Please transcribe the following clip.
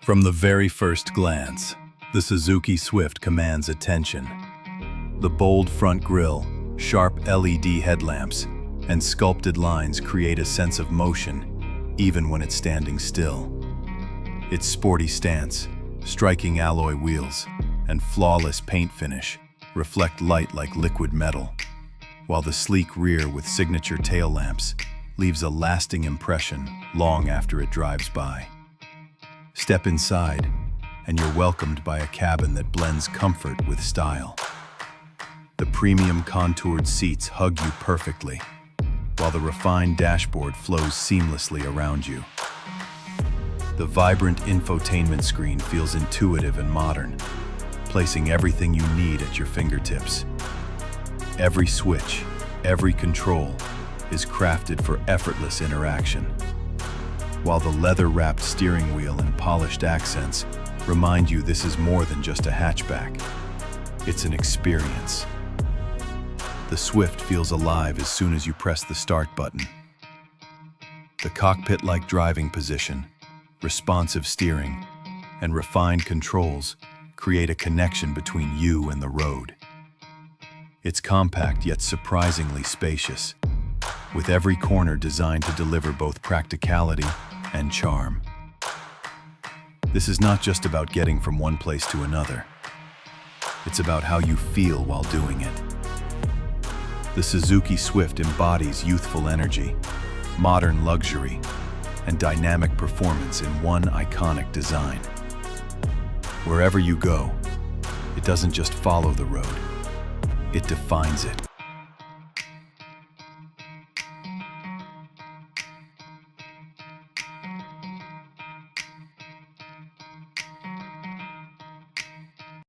From the very first glance, the Suzuki Swift commands attention. The bold front grille, sharp LED headlamps, and sculpted lines create a sense of motion, even when it's standing still. Its sporty stance, striking alloy wheels, and flawless paint finish reflect light like liquid metal, while the sleek rear with signature tail lamps leaves a lasting impression long after it drives by. Step inside, and you're welcomed by a cabin that blends comfort with style. The premium contoured seats hug you perfectly, while the refined dashboard flows seamlessly around you. The vibrant infotainment screen feels intuitive and modern, placing everything you need at your fingertips. Every switch, every control is crafted for effortless interaction, while the leather-wrapped steering wheel and polished accents remind you this is more than just a hatchback. It's an experience. The Swift feels alive as soon as you press the start button. The cockpit-like driving position, responsive steering, and refined controls create a connection between you and the road. It's compact yet surprisingly spacious, with every corner designed to deliver both practicality and charm. This is not just about getting from one place to another. It's about how you feel while doing it. The Suzuki Swift embodies youthful energy, modern luxury, and dynamic performance in one iconic design. Wherever you go, it doesn't just follow the road, it defines it.